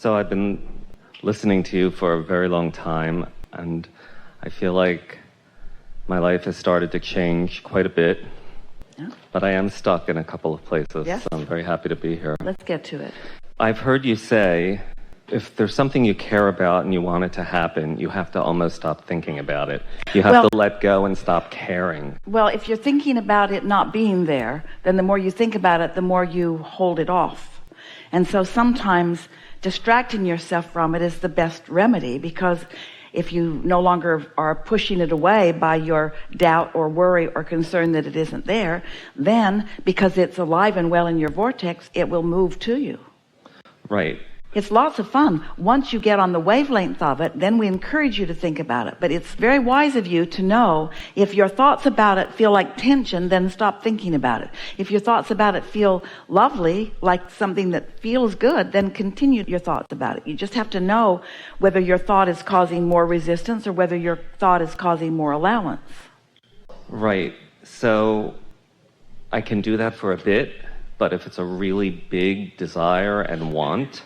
So I've been listening to you for a very long time, and I feel like my life has started to change quite a bit. Yeah. But I am stuck in a couple of places, Yes. so I'm very happy to be here. Let's get to it. I've heard you say, if there's something you care about and you want it to happen, you have to almost stop thinking about it. You have to let go and stop caring. Well, if you're thinking about it not being there, then the more you think about it, the more you hold it off. And so sometimes distracting yourself from it is the best remedy, because if you no longer are pushing it away by your doubt or worry or concern that it isn't there, then because it's alive and well in your vortex, it will move to you. Right. It's lots of fun. Once you get on the wavelength of it, then we encourage you to think about it. But it's very wise of you to know if your thoughts about it feel like tension, then stop thinking about it. If your thoughts about it feel lovely, like something that feels good, then continue your thoughts about it. You just have to know whether your thought is causing more resistance or whether your thought is causing more allowance. Right. So I can do that for a bit, but if it's a really big desire and want,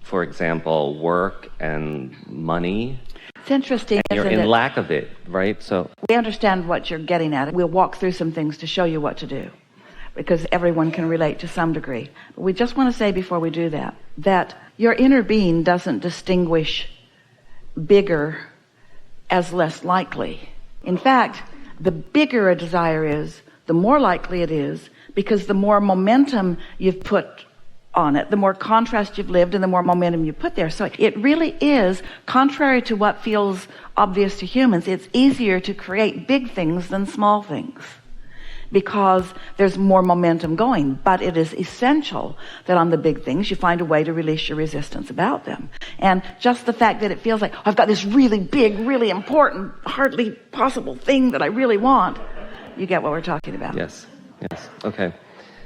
for example, work and money, it's interesting, and you're isn't in it? lack of it, right? So We understand what you're getting at. We'll walk through some things to show you what to do, because everyone can relate to some degree. But we just want to say before we do that, that your inner being doesn't distinguish bigger as less likely. In fact, the bigger a desire is, the more likely it is, because the more momentum you've put on it, the more contrast you've lived, and the more momentum you put there. So it really is, contrary to what feels obvious to humans, it's easier to create big things than small things, because there's more momentum going. But it is essential that on the big things you find a way to release your resistance about them. And just the fact that it feels like, I've got this really big, really important, hardly possible thing that I really want, you get what we're talking about. yes. Okay.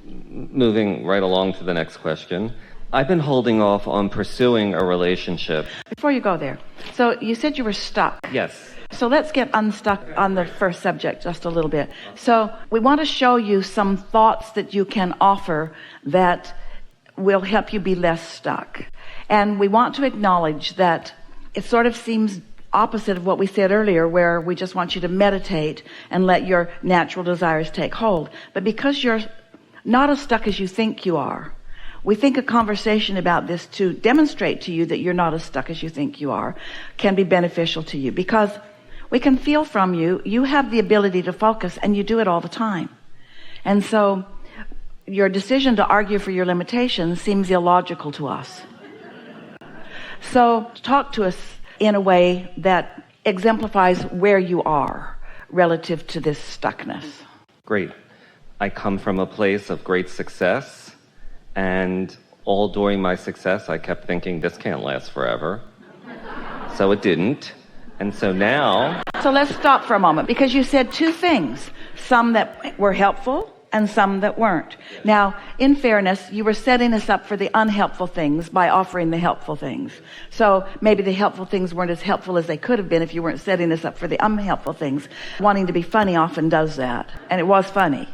Moving right along to the next question. I've been holding off on pursuing a relationship. Before you go there, so you said you were stuck. Yes. So let's get unstuck on the first subject just a little bit. So we want to show you some thoughts that you can offer that will help you be less stuck. And we want to acknowledge that it sort of seems opposite of what we said earlier, where we just want you to meditate and let your natural desires take hold. But because you're not as stuck as you think you are, we think a conversation about this to demonstrate to you that you're not as stuck as you think you are can be beneficial to you, because we can feel from you, you have the ability to focus, and you do it all the time. And so your decision to argue for your limitations seems illogical to us. So talk to us in a way that exemplifies where you are relative to this stuckness. Great. I come from a place of great success, and all during my success, I kept thinking, this can't last forever. So it didn't. And so now... So let's stop for a moment, because you said two things, some that were helpful and some that weren't. Now, in fairness, you were setting us up for the unhelpful things by offering the helpful things. So maybe the helpful things weren't as helpful as they could have been if you weren't setting us up for the unhelpful things. Wanting to be funny often does that. And it was funny.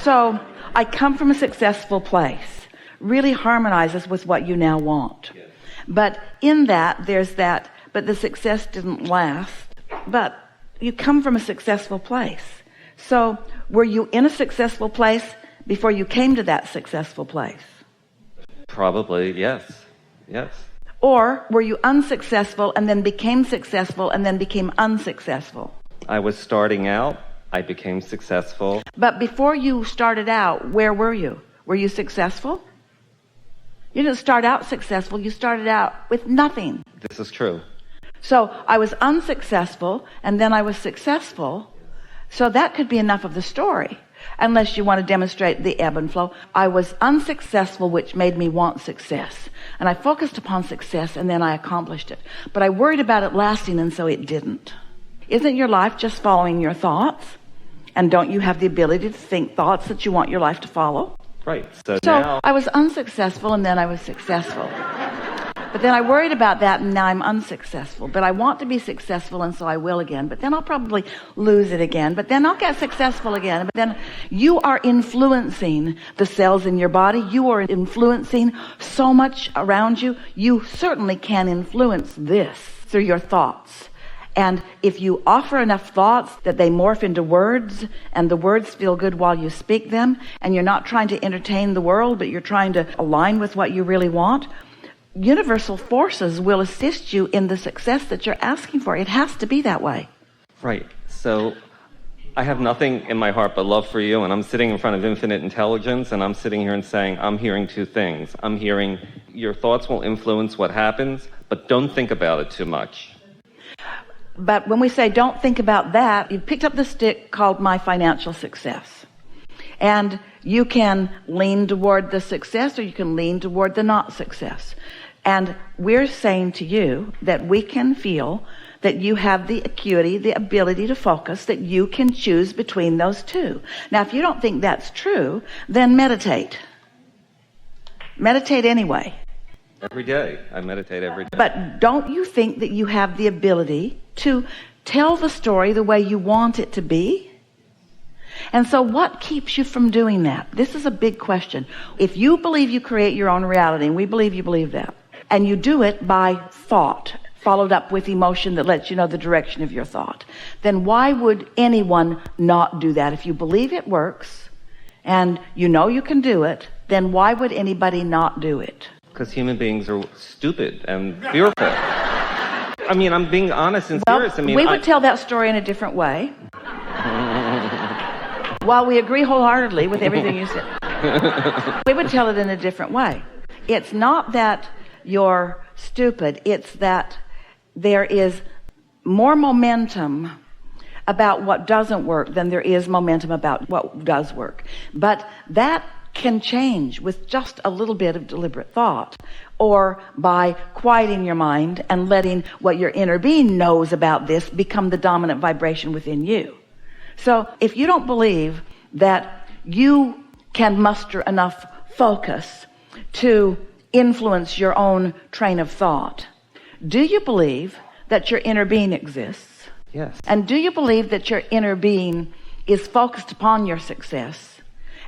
So I come from a successful place really harmonizes with what you now want. But in that, there's that, but the success didn't last. But you come from a successful place. So were you in a successful place before you came to that successful place? Probably, yes. Yes. Or were you unsuccessful and then became successful and then became unsuccessful? I was starting out. I became successful. But before you started out, where were you? Were you successful? You didn't start out successful. You started out with nothing. This is true. So I was unsuccessful and then I was successful. So that could be enough of the story, unless you want to demonstrate the ebb and flow. I was unsuccessful, which made me want success. And I focused upon success and then I accomplished it. But I worried about it lasting, and so it didn't. Isn't your life just following your thoughts? And don't you have the ability to think thoughts that you want your life to follow? Right. So So now... I was unsuccessful and then I was successful. But then I worried about that, and now I'm unsuccessful. But I want to be successful, and so I will again. But then I'll probably lose it again. But then I'll get successful again. But then you are influencing the cells in your body. You are influencing so much around you. You certainly can influence this through your thoughts. And if you offer enough thoughts that they morph into words, and the words feel good while you speak them, and you're not trying to entertain the world, but you're trying to align with what you really want, universal forces will assist you in the success that you're asking for. It has to be that way. Right. So I have nothing in my heart but love for you, and I'm sitting in front of infinite intelligence, and I'm sitting here and saying, I'm hearing two things. I'm hearing your thoughts will influence what happens, but don't think about it too much. But when we say don't think about that, you've picked up the stick called My Financial Success. And you can lean toward the success, or you can lean toward the not success. And we're saying to you that we can feel that you have the acuity, the ability to focus, that you can choose between those two. Now, if you don't think that's true, then meditate. Meditate anyway. Every day. I meditate every day. But don't you think that you have the ability to tell the story the way you want it to be? And so what keeps you from doing that? This is a big question. If you believe you create your own reality, and we believe you believe that, and you do it by thought, followed up with emotion that lets you know the direction of your thought, then why would anyone not do that? If you believe it works, and you know you can do it, then why would anybody not do it? Because human beings are stupid and fearful. I mean, I'm being honest and serious. I mean, we would tell that story in a different way. While we agree wholeheartedly with everything you said, we would tell it in a different way. It's not that you're stupid. It's that there is more momentum about what doesn't work than there is momentum about what does work. But that can change with just a little bit of deliberate thought, or by quieting your mind and letting what your inner being knows about this become the dominant vibration within you. So if you don't believe that you can muster enough focus to influence your own train of thought, do you believe that your inner being exists? Yes. And do you believe that your inner being is focused upon your success?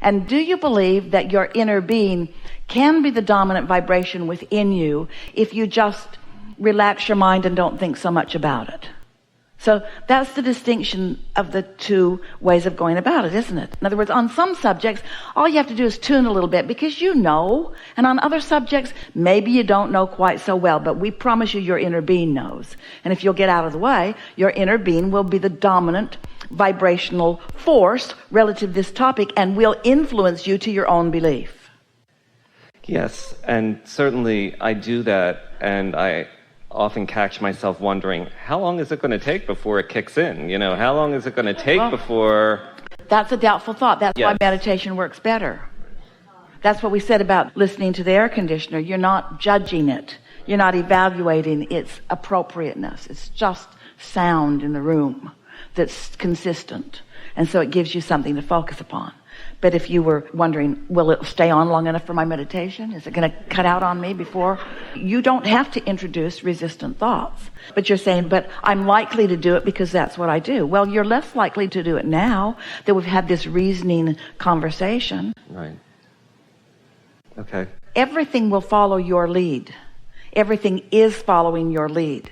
And do you believe that your inner being can be the dominant vibration within you if you just relax your mind and don't think so much about it? So that's the distinction of the two ways of going about it, isn't it? In other words, on some subjects, all you have to do is tune a little bit because you know. And on other subjects, maybe you don't know quite so well, but we promise you your inner being knows. And if you'll get out of the way, your inner being will be the dominant vibrational force relative to this topic and will influence you to your own belief. Yes, and certainly I do that, and I often catch myself wondering, how long is it going to take before it kicks in? You know, how long is it going to take before... That's a doubtful thought. That's why meditation works better. That's what we said about listening to the air conditioner. You're not judging it. You're not evaluating its appropriateness. It's just sound in the room that's consistent. And so it gives you something to focus upon. But if you were wondering, will it stay on long enough for my meditation? Is it going to cut out on me before? You don't have to introduce resistant thoughts. But you're saying, but I'm likely to do it because that's what I do. Well, you're less likely to do it now that we've had this reasoning conversation. Right. Okay. Everything will follow your lead. Everything is following your lead.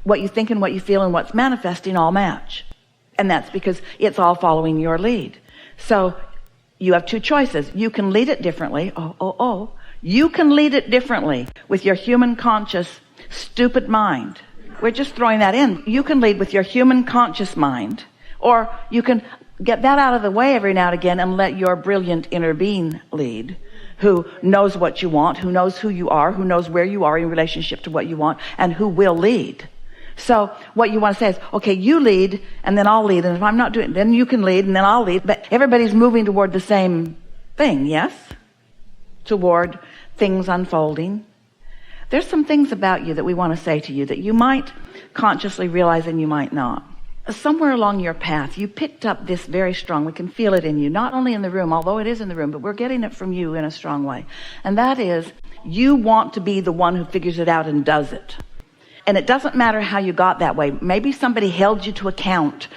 What you think and what you feel and what's manifesting all match. And that's because it's all following your lead. So you have two choices. You can lead it differently. You can lead it differently with your human conscious stupid mind. We're just throwing that in. You can lead with your human conscious mind, or you can get that out of the way every now and again and let your brilliant inner being lead, who knows what you want, who knows who you are, who knows where you are in relationship to what you want, and who will lead. So what you want to say is, okay, you lead and then I'll lead. And if I'm not doing it, then you can lead and then I'll lead. But everybody's moving toward the same thing, yes? Toward things unfolding. There's some things about you that we want to say to you that you might consciously realize and you might not. Somewhere along your path, you picked up this very strong, we can feel it in you, not only in the room, although it is in the room, but we're getting it from you in a strong way. And that is, You want to be the one who figures it out and does it. And it doesn't matter how you got that way. Maybe somebody held you to account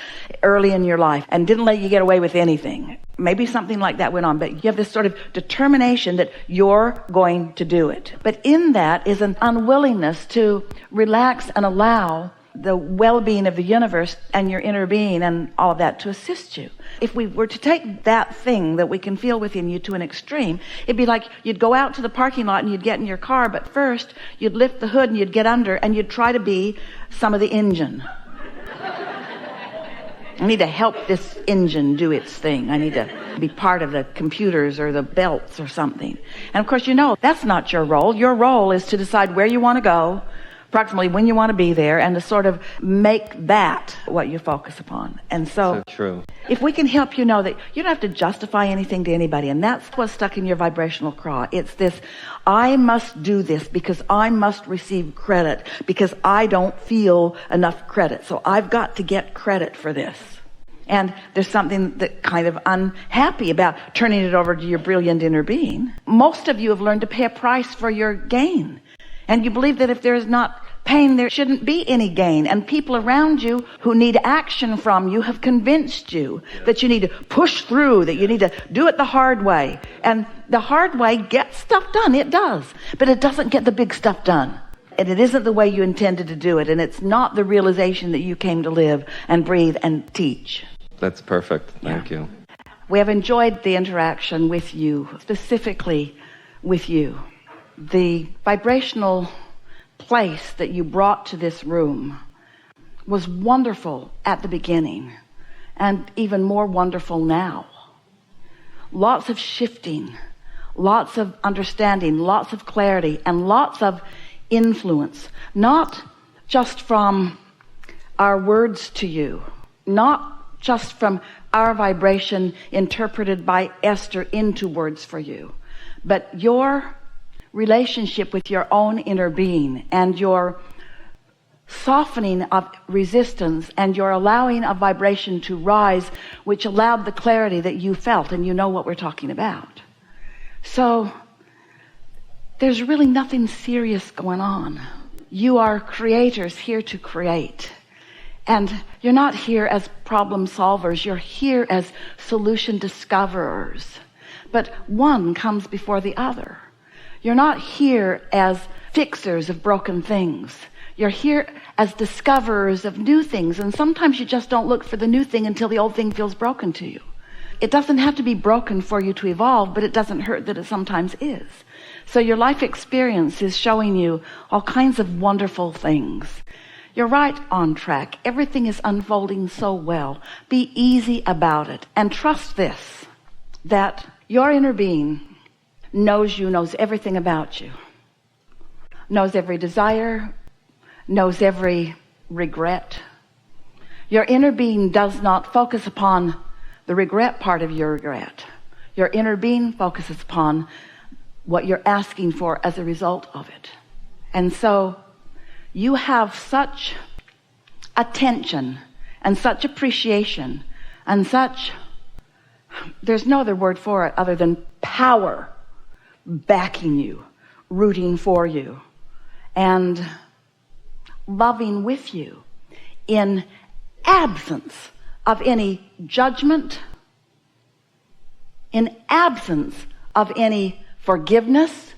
early in your life and didn't let you get away with anything. Maybe something like that went on, but you have this sort of determination that you're going to do it. But in that is an unwillingness to relax and allow the well-being of the universe and your inner being and all of that to assist you. If we were to take that thing that we can feel within you to an extreme, it'd be like you'd go out to the parking lot and you'd get in your car, but first you'd lift the hood and you'd get under and you'd try to be some of the engine. I need to help this engine do its thing. I need to be part of the computers or the belts or something. And of course, that's not your role. Your role is to decide where you want to go, approximately when you want to be there, and to sort of make that what you focus upon. And so true. If we can help you know that you don't have to justify anything to anybody, and that's what's stuck in your vibrational craw. It's this, I must do this because I must receive credit because I don't feel enough credit. So I've got to get credit for this. And there's something that kind of unhappy about turning it over to your brilliant inner being. Most of you have learned to pay a price for your gain. And you believe that if there is not pain, there shouldn't be any gain. And people around you who need action from you have convinced you that you need to push through, that you need to do it the hard way. And the hard way gets stuff done. It does. But it doesn't get the big stuff done. And it isn't the way you intended to do it. And it's not the realization that you came to live and breathe and teach. That's perfect. Thank you. We have enjoyed the interaction with you, specifically with you. The vibrational place that you brought to this room was wonderful at the beginning and even more wonderful now. Lots of shifting, lots of understanding, lots of clarity, and lots of influence, not just from our words to you, not just from our vibration interpreted by Esther into words for you, but your relationship with your own inner being and your softening of resistance and your allowing of vibration to rise, which allowed the clarity that you felt, and you know what we're talking about. So there's really nothing serious going on. You are creators here to create. And you're not here as problem solvers. You're here as solution discoverers. But one comes before the other. You're not here as fixers of broken things. You're here as discoverers of new things. And sometimes you just don't look for the new thing until the old thing feels broken to you. It doesn't have to be broken for you to evolve, but it doesn't hurt that it sometimes is. So your life experience is showing you all kinds of wonderful things. You're right on track. Everything is unfolding so well. Be easy about it. And trust this, that your inner being knows you, knows everything about you. Knows every desire, knows every regret. Your inner being does not focus upon the regret part of your regret. Your inner being focuses upon what you're asking for as a result of it. And so you have such attention and such appreciation and such, there's no other word for it other than power backing you, rooting for you, and loving with you in absence of any judgment, in absence of any forgiveness.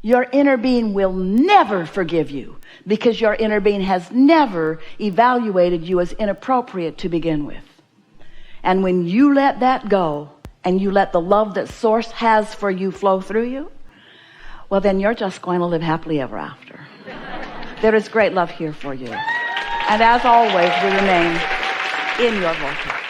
Your inner being will never forgive you because your inner being has never evaluated you as inappropriate to begin with. And when you let that go and you let the love that Source has for you flow through you, well, then you're just going to live happily ever after. There is great love here for you. And as always, we remain in your vortex.